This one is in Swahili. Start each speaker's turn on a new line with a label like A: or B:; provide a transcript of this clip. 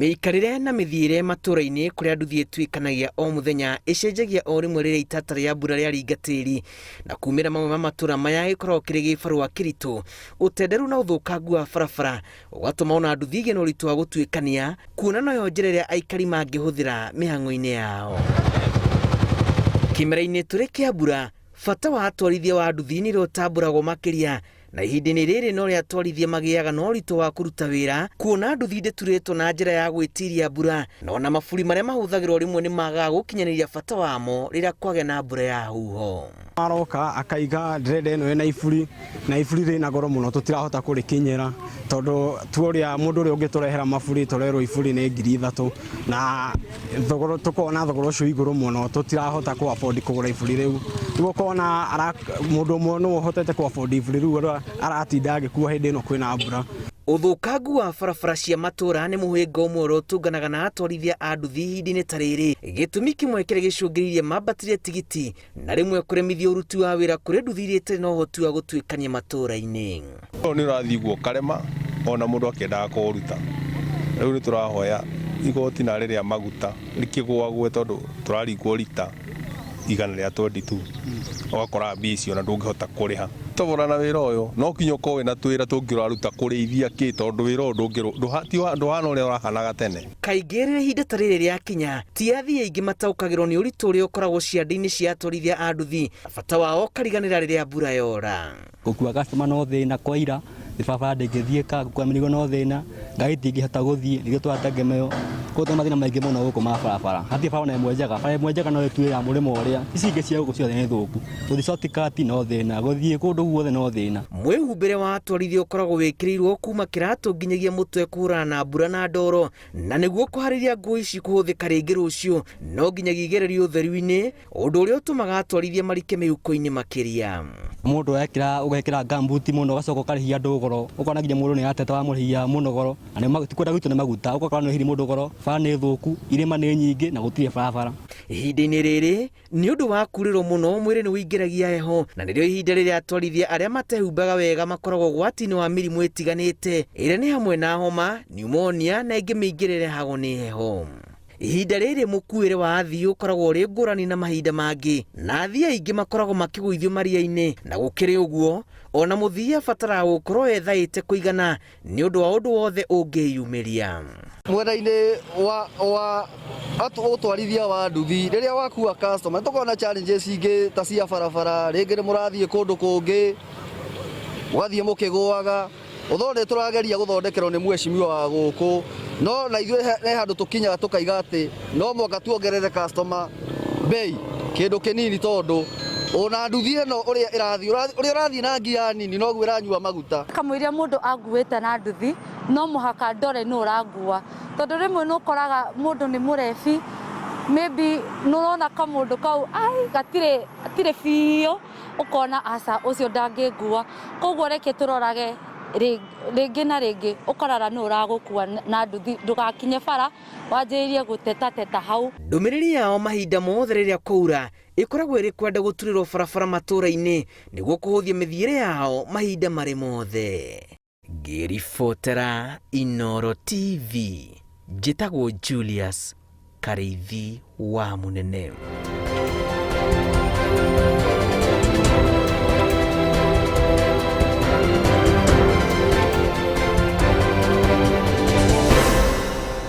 A: Mĩikarĩre na mĩthiĩre matũũra-inĩ kũrĩa andũ tuĩkanagia o mũthenya ĩcenjagia o rĩmwe rĩrĩa itata rĩa mbura rĩaringa tĩri, na kumĩra mamwe ma matũũra maya gĩkoragwo kĩrĩ gĩbarũa kĩritũ, ũtenderu na ũthũkangu wa barabara ũgatũma ona nduthi igĩe na ũritũ wa gũtuĩkania, kuona noyo njĩra ĩrĩa aikari mangĩhũthĩra mĩhang'o-inĩ yao. Kĩmera-inĩ tũrĩ kĩa mbura, bata wa atwarithia wa nduthi nĩ ũtambũragwo makĩria, na ihinda-inĩ rĩrĩ no rĩa atwarithia magĩaga na ũritũ wa kũruta wĩra, kuona nduthi ndĩturĩtwo na njĩra ya gwĩtiria mbura, na ona maburi marĩa mahũthagĩrwo rĩmwe nĩ magaga gũkinyanĩria bata wamo rĩrĩa kwagĩa na mbura ya huho.
B: Aroka akaiga ndrenda ĩno ĩna iburi, na iburi rĩna goro mũno tũtirahota kũrĩkinyĩra, tondũ tuoria mũndũ ũrĩa ũngĩtũrehera maburi tũrerwo iburi nĩ 3,000, na thogoro tũkona thogoro ũcio igũrũ mũno tũtirahota kũ afford kũgũra iburi rĩu. Rĩu ũkona mũndũ ũmwe no ũhotete kũ afford iburi rĩu aratinda agĩkua hĩndĩ ĩno kwĩna mbura.
A: Ũthũkangu wa barabara cia matũũra nĩ mũhĩnga ũmwe ũrĩa ũtũnganaga na atwarithia a nduthi ihinda-inĩ ta rĩrĩ. Gĩtũmi kĩmwe kĩrĩa gĩcũngĩrĩirie mambatĩrie tigiti na rĩmwe kũremithia ũruti wa wĩra kũrĩ nduthi iria itarĩ na ũhoti wa gũtuĩkania matũũra-inĩ.
C: Nĩ ũrathiĩ guo karema ona mũndũ akĩendaga kũũruta. Rĩu nĩ tũrahoya igoti na rĩrĩa maguta rĩkĩgũagwe, tondũ tũraringwo rita 122, ũgakora mbia icio na ndũngĩhota kũrĩha. Tobora na wĩra ũyũ no kinya ũkorwo wĩna twĩra tũngĩraruta kũrĩithia kĩ, tondũ wĩra ũyũ ndũhana ũrĩa ũrahanaga tene. Kaingĩ
A: rĩrĩa ihinda ta rĩrĩ rĩakinya, ti athii aingĩ mataũkagĩrwo nĩ ũritũ ũrĩa ũkoragwo ciande-inĩ cia atwarithia a nduthi, bata wao kariganĩra rĩrĩa mbura yora.
D: Gũkua customer no thĩna kwa ira, barabara ndĩngĩthiĩka, gũkua mĩrigo no thĩna, ngari ndĩngĩhota gũthiĩ, nĩkĩo tũrategemeyo. Koguo mathĩna maingĩ mũno gũkũ ma barabara. Hatirĩ bara ĩmwe njega, bara ĩmwe njega no ĩtuĩra mũrĩmo ũrĩa. Ici ingĩ cia gũkũ ciothe nĩ thũku. Gũthiĩ shortcut no thĩna, gũthiĩ kũndũ guothe no thĩna.
A: Mwĩhumbĩre wa atwarithia ũkoragwo wĩkĩrĩirwo kuma kĩratũ nginyagia mũtwe kũhũrana na mbura na ndoro, na nĩguo kũharĩria nguo ici kũhũthĩka rĩngĩ rũciũ, no nginyagia igererio ũtheru-inĩ, ũndũ ũrĩa ũtũmaga atwarithia marike mĩhuko-inĩ makĩria.
D: Mũndũ ũgekĩra gumboot mũno, ũgacoka ũkarĩhia andũ goro, ũkona nginya mũndũ nĩ atete wamũrĩhia mũno goro, na nĩ tikwenda gwitũ nĩ maguta, ũgakora nĩ ũhiri mũndũ goro, bara nĩ thũku, irĩma nĩ nyingĩ na gũtirĩ barabara.
A: Ihinda-inĩ rĩrĩ nĩ ũndũ wa kurĩrwo mũno, mwĩrĩ nĩ wĩingĩragia heho, na nĩrĩo ihinda rĩrĩa atwarithia arĩa matehumbaga wega makoragwo ũgwati-inĩ wa mĩrimũ ĩtiganĩte, ĩrĩa nĩ hamwe na homa, pneumonia na ingĩ mĩingĩ ĩrehagwo nĩ heho. Ihinda rĩrĩ mũkuĩre wa athii ũkoragwo ũrĩ ngũrani na mahinda mangĩ, na athii aingĩ makoragwo makĩgũithio maria-inĩ, na gũkĩrĩ ũguo ona mũthii abataraga gũkorwo ethaĩte kũigana nĩ ũndũ wa ũndũ wothe ũngĩyumĩria.
E: Mwena-inĩ wa ũtwarithia wa nduthi, rĩrĩa wakua customer tũkoragwo na challenges ingĩ ta cia barabara, rĩngĩ nĩ mũrathiĩ kũndũ kũngĩ mũgathiĩ mũkĩgũaga, ũthonde tũrageria gũthondekerwo nĩ mwecimiwa wa gũkũ, no na ithuĩ he handũ tũkinyaga tũkaiga atĩ no mũhaka tuongerere customer bei kĩndũ kĩnini, tondũ ona nduthi ĩno ũrĩa ũrathiĩ na ngia nini noguo ĩranyua maguta.
F: Kamũiria mũndũ anguĩte na nduthi no mũhaka ndore nũ ũrangua, tondũ rĩmwe nĩ ũkoraga mũndũ nĩ mũrebi, maybe nĩ ũrona kamũndũ kau gatirĩ biũ, ũkona aca ũcio ndangĩngua. Koguo reke tũrorage rĩngĩ na rĩngĩ, ũkarora nũ ũragũkua na nduthi, ndũgakinye bara wanjĩrĩrie gũtetateta hau.
A: Ndũmĩrĩri yao mahinda mothe rĩrĩa kwaura ĩkoragwo ĩrĩ kwenda gũturĩrwo barabara matũũra-inĩ nĩguo kũhũthia mĩthiĩre yao mahinda marĩ mothe. Ngĩribotera Inooro TV, njĩtagwo Julius Karĩithi wa Mũnene.